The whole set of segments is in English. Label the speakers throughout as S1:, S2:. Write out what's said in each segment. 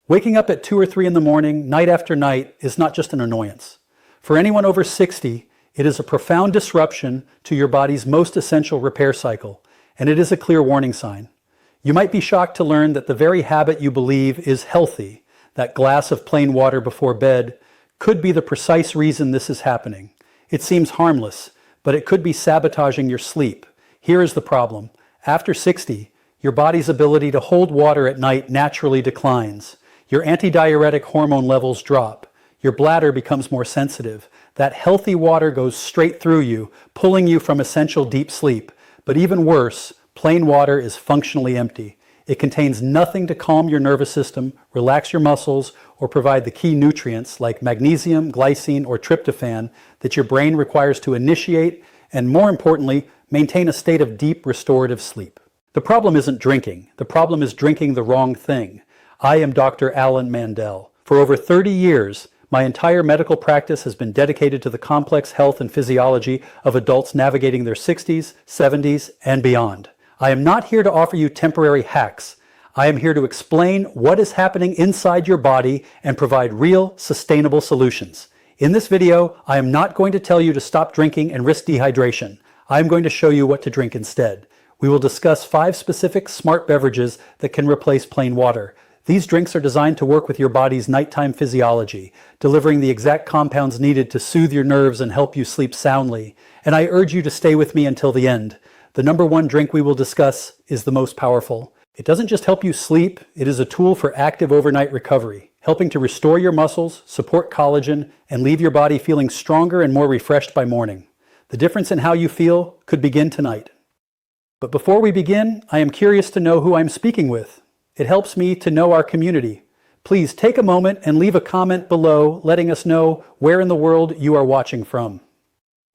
S1: Waking up at 2 or 3 in the morning, night after night, is not just an annoyance. For anyone over 60, it is a profound disruption to your body's most essential repair cycle, and it is a clear warning sign. You might be shocked to learn that the very habit you believe is healthy, that glass of plain water before bed, could be the precise reason this is happening. It seems harmless, but it could be sabotaging your sleep. Here is the problem. After 60, your body's ability to hold water at night naturally declines. Your antidiuretic hormone levels drop. Your bladder becomes more sensitive. That healthy water goes straight through you, pulling you from essential deep sleep. But even worse, plain water is functionally empty. It contains nothing to calm your nervous system, relax your muscles, or provide the key nutrients like magnesium, glycine, or tryptophan that your brain requires to initiate and, more importantly, maintain a state of deep restorative sleep. The problem isn't drinking. The problem is drinking the wrong thing. I am Dr. Almond Mandell. For over 30 years, my entire medical practice has been dedicated to the complex health and physiology of adults navigating their 60s, 70s, and beyond. I am not here to offer you temporary hacks. I am here to explain what is happening inside your body and provide real, sustainable solutions. In this video, I am not going to tell you to stop drinking and risk dehydration. I am going to show you what to drink instead. We will discuss 5 specific smart beverages that can replace plain water. These drinks are designed to work with your body's nighttime physiology, delivering the exact compounds needed to soothe your nerves and help you sleep soundly. And I urge you to stay with me until the end. The number 1 drink we will discuss is the most powerful. It doesn't just help you sleep, it is a tool for active overnight recovery, helping to restore your muscles, support collagen, and leave your body feeling stronger and more refreshed by morning. The difference in how you feel could begin tonight. But before we begin, I am curious to know who I'm speaking with. It helps me to know our community. Please take a moment and leave a comment below letting us know where in the world you are watching from.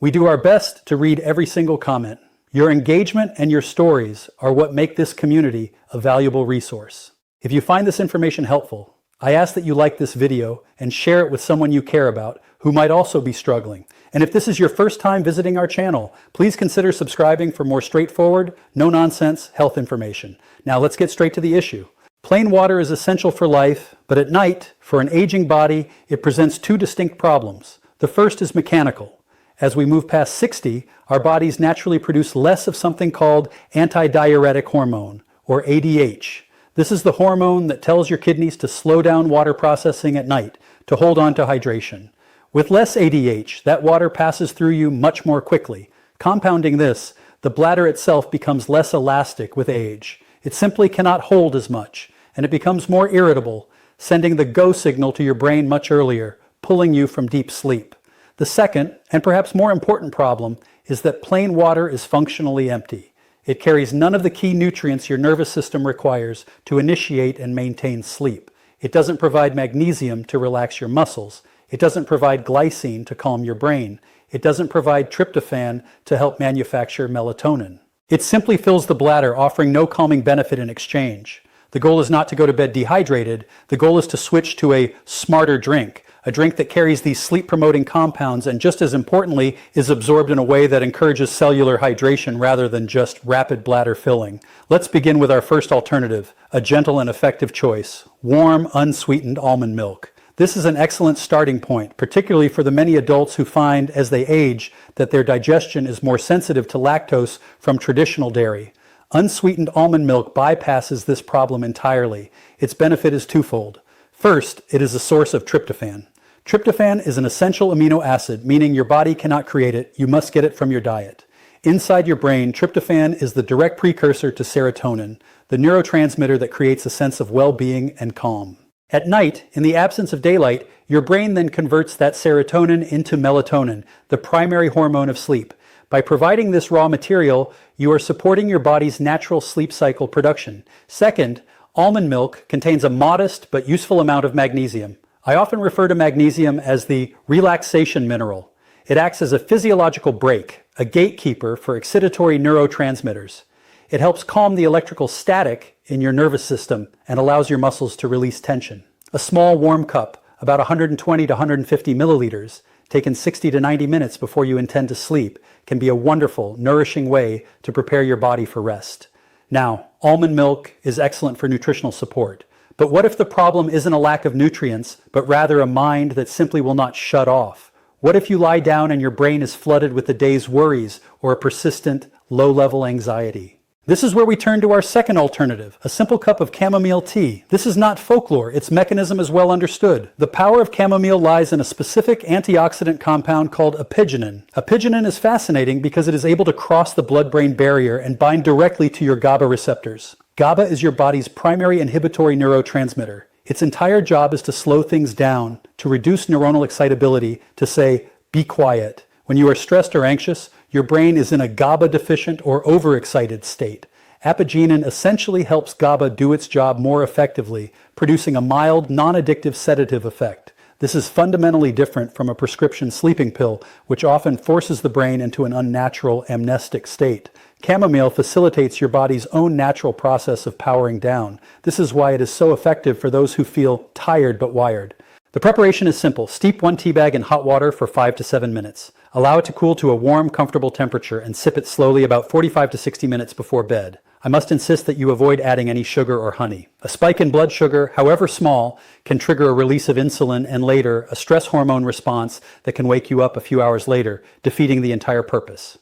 S1: We do our best to read every single comment. Your engagement and your stories are what make this community a valuable resource. If you find this information helpful, I ask that you like this video and share it with someone you care about who might also be struggling. And if this is your first time visiting our channel, please consider subscribing for more straightforward, no-nonsense health information. Now let's get straight to the issue. Plain water is essential for life, but at night, for an aging body, it presents 2 distinct problems. The first is mechanical. As we move past 60, our bodies naturally produce less of something called antidiuretic hormone, or ADH. This is the hormone that tells your kidneys to slow down water processing at night, to hold on to hydration. With less ADH, that water passes through you much more quickly. Compounding this, the bladder itself becomes less elastic with age. It simply cannot hold as much, and it becomes more irritable, sending the go signal to your brain much earlier, pulling you from deep sleep. The second, and perhaps more important problem, is that plain water is functionally empty. It carries none of the key nutrients your nervous system requires to initiate and maintain sleep. It doesn't provide magnesium to relax your muscles. It doesn't provide glycine to calm your brain. It doesn't provide tryptophan to help manufacture melatonin. It simply fills the bladder, offering no calming benefit in exchange. The goal is not to go to bed dehydrated. The goal is to switch to a smarter drink, a drink that carries these sleep-promoting compounds and, just as importantly, is absorbed in a way that encourages cellular hydration rather than just rapid bladder filling. Let's begin with our first alternative, a gentle and effective choice: warm, unsweetened almond milk. This is an excellent starting point, particularly for the many adults who find, as they age, that their digestion is more sensitive to lactose from traditional dairy. Unsweetened almond milk bypasses this problem entirely. Its benefit is twofold. First, it is a source of tryptophan. Tryptophan is an essential amino acid, meaning your body cannot create it. You must get it from your diet. Inside your brain, tryptophan is the direct precursor to serotonin, the neurotransmitter that creates a sense of well-being and calm. At night, in the absence of daylight, your brain then converts that serotonin into melatonin, the primary hormone of sleep. By providing this raw material, you are supporting your body's natural sleep cycle production. Second, almond milk contains a modest but useful amount of magnesium. I often refer to magnesium as the relaxation mineral. It acts as a physiological brake, a gatekeeper for excitatory neurotransmitters. It helps calm the electrical static in your nervous system and allows your muscles to release tension. A small warm cup, about 120 to 150 milliliters, taken 60 to 90 minutes before you intend to sleep, can be a wonderful, nourishing way to prepare your body for rest. Now, almond milk is excellent for nutritional support, But what if the problem isn't a lack of nutrients, but rather a mind that simply will not shut off? What if you lie down and your brain is flooded with the day's worries or a persistent, low-level anxiety? This is where we turn to our second alternative, a simple cup of chamomile tea. This is not folklore, its mechanism is well understood. The power of chamomile lies in a specific antioxidant compound called apigenin. Apigenin is fascinating because it is able to cross the blood-brain barrier and bind directly to your GABA receptors. GABA is your body's primary inhibitory neurotransmitter. Its entire job is to slow things down, to reduce neuronal excitability, to say, be quiet. When you are stressed or anxious, your brain is in a GABA deficient or overexcited state. Apigenin essentially helps GABA do its job more effectively, producing a mild, non-addictive sedative effect. This is fundamentally different from a prescription sleeping pill, which often forces the brain into an unnatural amnestic state. Chamomile facilitates your body's own natural process of powering down. This is why it is so effective for those who feel tired but wired. The preparation is simple. Steep 1 tea bag in hot water for 5 to 7 minutes. Allow it to cool to a warm, comfortable temperature and sip it slowly about 45 to 60 minutes before bed. I must insist that you avoid adding any sugar or honey. A spike in blood sugar, however small, can trigger a release of insulin and later a stress hormone response that can wake you up a few hours later, defeating the entire purpose.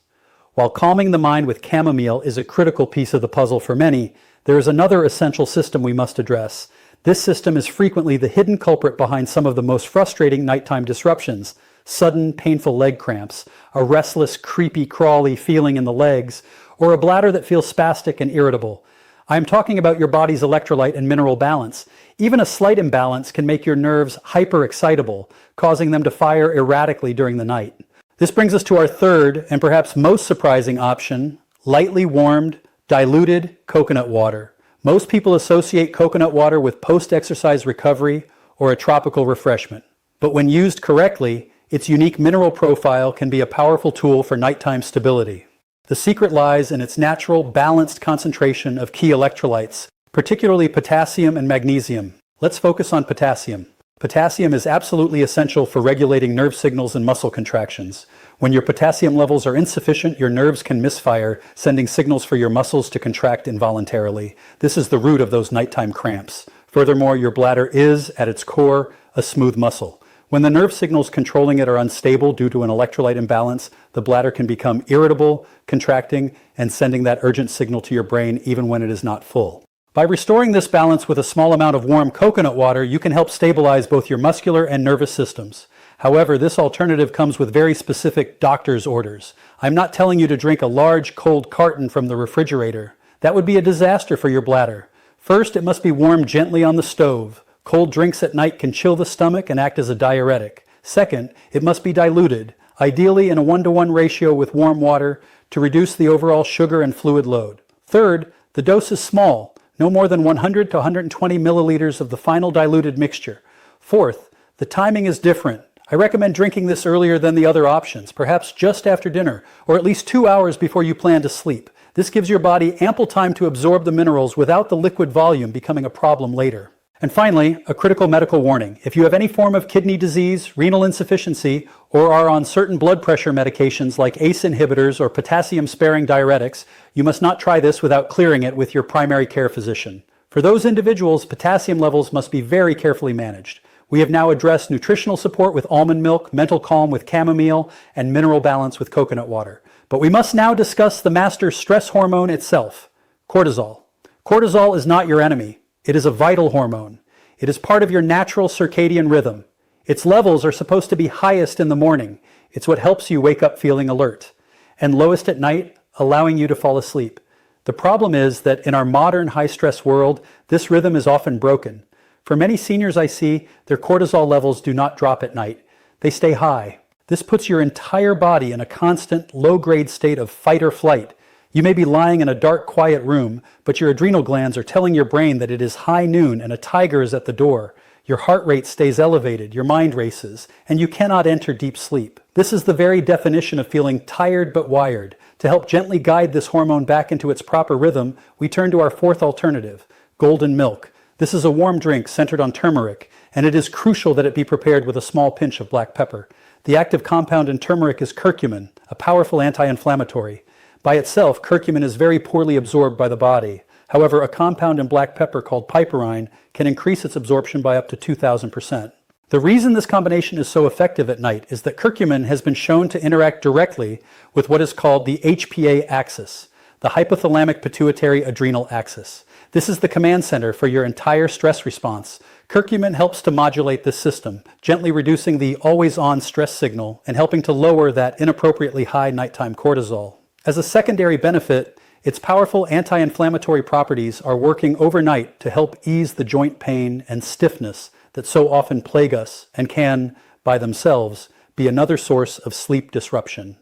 S1: While calming the mind with chamomile is a critical piece of the puzzle for many, there is another essential system we must address. This system is frequently the hidden culprit behind some of the most frustrating nighttime disruptions: sudden, painful leg cramps, a restless, creepy, crawly feeling in the legs, or a bladder that feels spastic and irritable. I am talking about your body's electrolyte and mineral balance. Even a slight imbalance can make your nerves hyper-excitable, causing them to fire erratically during the night. This brings us to our third and perhaps most surprising option: lightly warmed, diluted coconut water. Most people associate coconut water with post-exercise recovery or a tropical refreshment. But when used correctly, its unique mineral profile can be a powerful tool for nighttime stability. The secret lies in its natural, balanced concentration of key electrolytes, particularly potassium and magnesium. Let's focus on potassium. Potassium is absolutely essential for regulating nerve signals and muscle contractions. When your potassium levels are insufficient, your nerves can misfire, sending signals for your muscles to contract involuntarily. This is the root of those nighttime cramps. Furthermore, your bladder is, at its core, a smooth muscle. When the nerve signals controlling it are unstable due to an electrolyte imbalance, the bladder can become irritable, contracting, and sending that urgent signal to your brain even when it is not full. By restoring this balance with a small amount of warm coconut water, you can help stabilize both your muscular and nervous systems. However, this alternative comes with very specific doctor's orders. I'm not telling you to drink a large cold carton from the refrigerator. That would be a disaster for your bladder. First, it must be warmed gently on the stove. Cold drinks at night can chill the stomach and act as a diuretic. Second, it must be diluted, ideally in a 1-to-1 ratio with warm water, to reduce the overall sugar and fluid load. Third, the dose is small, no more than 100 to 120 milliliters of the final diluted mixture. Fourth, the timing is different. I recommend drinking this earlier than the other options, perhaps just after dinner, or at least 2 hours before you plan to sleep. This gives your body ample time to absorb the minerals without the liquid volume becoming a problem later. And finally, a critical medical warning. If you have any form of kidney disease, renal insufficiency, or are on certain blood pressure medications like ACE inhibitors or potassium-sparing diuretics, you must not try this without clearing it with your primary care physician. For those individuals, potassium levels must be very carefully managed. We have now addressed nutritional support with almond milk, mental calm with chamomile, and mineral balance with coconut water. But we must now discuss the master stress hormone itself, cortisol. Cortisol is not your enemy. It is a vital hormone. It is part of your natural circadian rhythm. Its levels are supposed to be highest in the morning. It's what helps you wake up feeling alert, and lowest at night, allowing you to fall asleep. The problem is that in our modern high-stress world, this rhythm is often broken. For many seniors I see, their cortisol levels do not drop at night. They stay high. This puts your entire body in a constant, low-grade state of fight or flight. You may be lying in a dark, quiet room, but your adrenal glands are telling your brain that it is high noon and a tiger is at the door. Your heart rate stays elevated, your mind races, and you cannot enter deep sleep. This is the very definition of feeling tired but wired. To help gently guide this hormone back into its proper rhythm, we turn to our fourth alternative, golden milk. This is a warm drink centered on turmeric, and it is crucial that it be prepared with a small pinch of black pepper. The active compound in turmeric is curcumin, a powerful anti-inflammatory. By itself, curcumin is very poorly absorbed by the body. However, a compound in black pepper called piperine can increase its absorption by up to 2,000%. The reason this combination is so effective at night is that curcumin has been shown to interact directly with what is called the HPA axis, the hypothalamic pituitary adrenal axis. This is the command center for your entire stress response. Curcumin helps to modulate this system, gently reducing the always-on stress signal and helping to lower that inappropriately high nighttime cortisol. As a secondary benefit, its powerful anti-inflammatory properties are working overnight to help ease the joint pain and stiffness that so often plague us and can, by themselves, be another source of sleep disruption.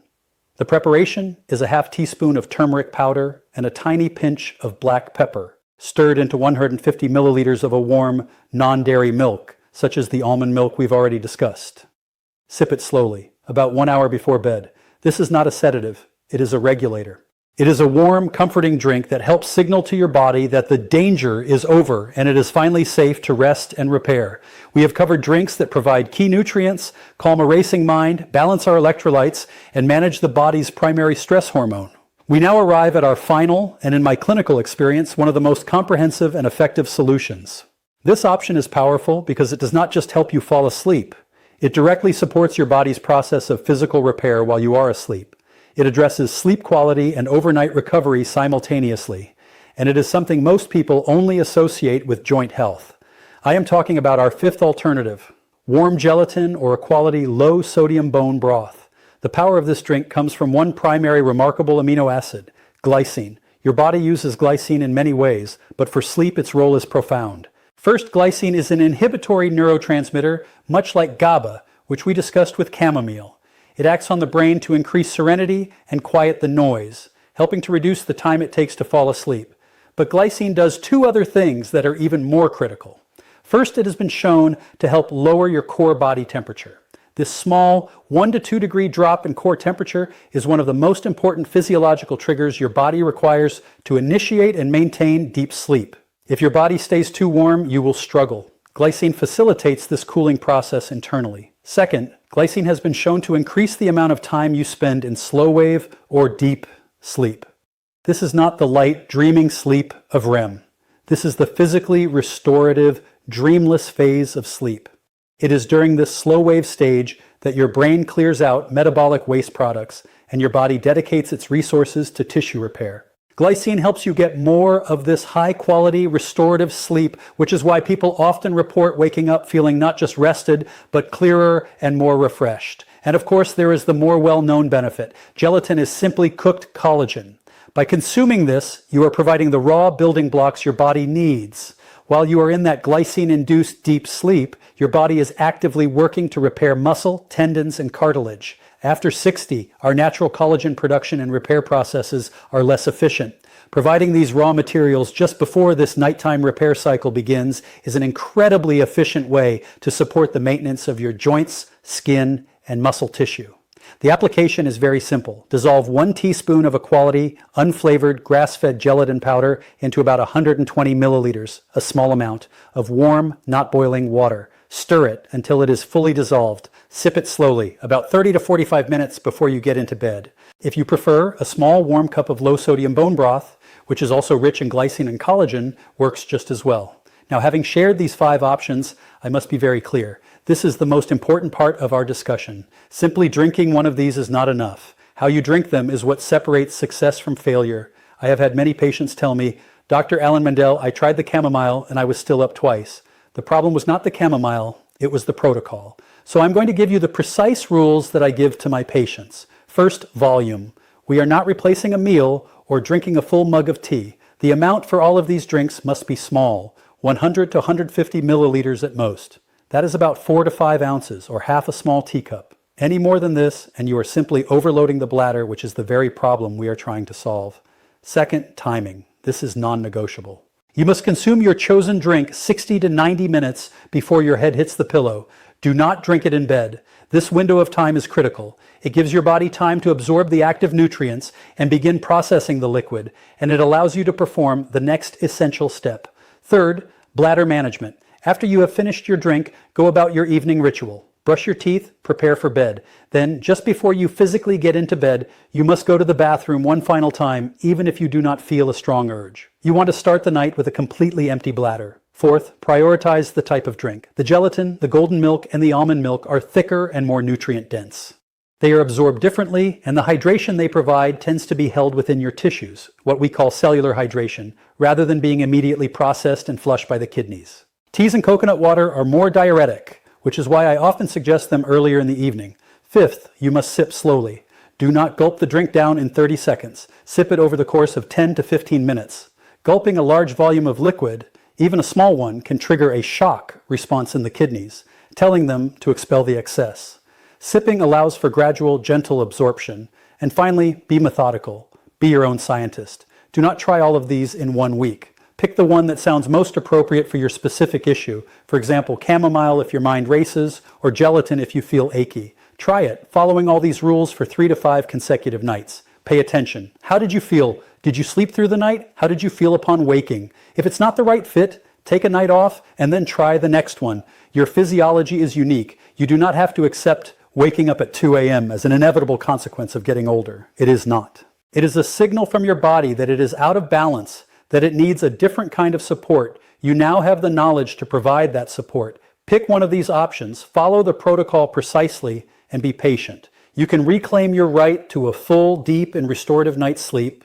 S1: The preparation is a half teaspoon of turmeric powder and a tiny pinch of black pepper, stirred into 150 milliliters of a warm, non-dairy milk, such as the almond milk we've already discussed. Sip it slowly, about 1 hour before bed. This is not a sedative, it is a regulator. It is a warm, comforting drink that helps signal to your body that the danger is over and it is finally safe to rest and repair. We have covered drinks that provide key nutrients, calm a racing mind, balance our electrolytes, and manage the body's primary stress hormone. We now arrive at our final, and in my clinical experience, one of the most comprehensive and effective solutions. This option is powerful because it does not just help you fall asleep. It directly supports your body's process of physical repair while you are asleep. It addresses sleep quality and overnight recovery simultaneously, and it is something most people only associate with joint health. I am talking about our fifth alternative, warm gelatin or a quality low-sodium bone broth. The power of this drink comes from one primary remarkable amino acid, glycine. Your body uses glycine in many ways, but for sleep its role is profound. First, glycine is an inhibitory neurotransmitter, much like GABA, which we discussed with chamomile. It acts on the brain to increase serenity and quiet the noise, helping to reduce the time it takes to fall asleep. But glycine does two other things that are even more critical. First, it has been shown to help lower your core body temperature. This small 1 to 2 degree drop in core temperature is one of the most important physiological triggers your body requires to initiate and maintain deep sleep. If your body stays too warm, you will struggle. Glycine facilitates this cooling process internally. Second, glycine has been shown to increase the amount of time you spend in slow wave or deep sleep. This is not the light, dreaming sleep of REM. This is the physically restorative, dreamless phase of sleep. It is during this slow wave stage that your brain clears out metabolic waste products and your body dedicates its resources to tissue repair. Glycine helps you get more of this high-quality restorative sleep, which is why people often report waking up feeling not just rested, but clearer and more refreshed. And of course, there is the more well-known benefit. Gelatin is simply cooked collagen. By consuming this, you are providing the raw building blocks your body needs. While you are in that glycine-induced deep sleep, your body is actively working to repair muscle, tendons, and cartilage. After 60, our natural collagen production and repair processes are less efficient. Providing these raw materials just before this nighttime repair cycle begins is an incredibly efficient way to support the maintenance of your joints, skin, and muscle tissue. The application is very simple. Dissolve 1 teaspoon of a quality, unflavored, grass-fed gelatin powder into about 120 milliliters, a small amount, of warm, not boiling water. Stir it until it is fully dissolved. Sip it slowly, about 30 to 45 minutes before you get into bed. If you prefer, a small warm cup of low-sodium bone broth, which is also rich in glycine and collagen, works just as well. Now, having shared these 5 options, I must be very clear. This is the most important part of our discussion. Simply drinking one of these is not enough. How you drink them is what separates success from failure. I have had many patients tell me, Dr. Alan Mandell, I tried the chamomile and I was still up twice. The problem was not the chamomile, it was the protocol. So I'm going to give you the precise rules that I give to my patients. First, volume. We are not replacing a meal or drinking a full mug of tea. The amount for all of these drinks must be small, 100 to 150 milliliters at most. That is about 4 to 5 ounces, or half a small teacup. Any more than this, and you are simply overloading the bladder, which is the very problem we are trying to solve. Second, timing. This is non-negotiable. You must consume your chosen drink 60 to 90 minutes before your head hits the pillow. Do not drink it in bed. This window of time is critical. It gives your body time to absorb the active nutrients and begin processing the liquid, and it allows you to perform the next essential step. Third, bladder management. After you have finished your drink, go about your evening ritual. brush your teeth, prepare for bed. Then, just before you physically get into bed, you must go to the bathroom one final time, even if you do not feel a strong urge. You want to start the night with a completely empty bladder. Fourth, prioritize the type of drink. The gelatin, the golden milk, and the almond milk are thicker and more nutrient dense. They are absorbed differently, and the hydration they provide tends to be held within your tissues, what we call cellular hydration, rather than being immediately processed and flushed by the kidneys. Teas and coconut water are more diuretic, which is why I often suggest them earlier in the evening. Fifth, you must sip slowly. Do not gulp the drink down in 30 seconds. Sip it over the course of 10 to 15 minutes. Gulping a large volume of liquid, even a small one, can trigger a shock response in the kidneys, telling them to expel the excess. Sipping allows for gradual, gentle absorption. And finally, be methodical. Be your own scientist. Do not try all of these in 1 week. Pick the one that sounds most appropriate for your specific issue. For example, chamomile if your mind races, or gelatin if you feel achy. Try it, following all these rules for 3 to 5 consecutive nights. Pay attention. How did you feel? Did you sleep through the night? How did you feel upon waking? If it's not the right fit, take a night off and then try the next one. Your physiology is unique. You do not have to accept waking up at 2 a.m. as an inevitable consequence of getting older. It is not. It is a signal from your body that it is out of balance, that it needs a different kind of support. You now have the knowledge to provide that support. Pick one of these options, follow the protocol precisely, and be patient. You can reclaim your right to a full, deep, and restorative night's sleep.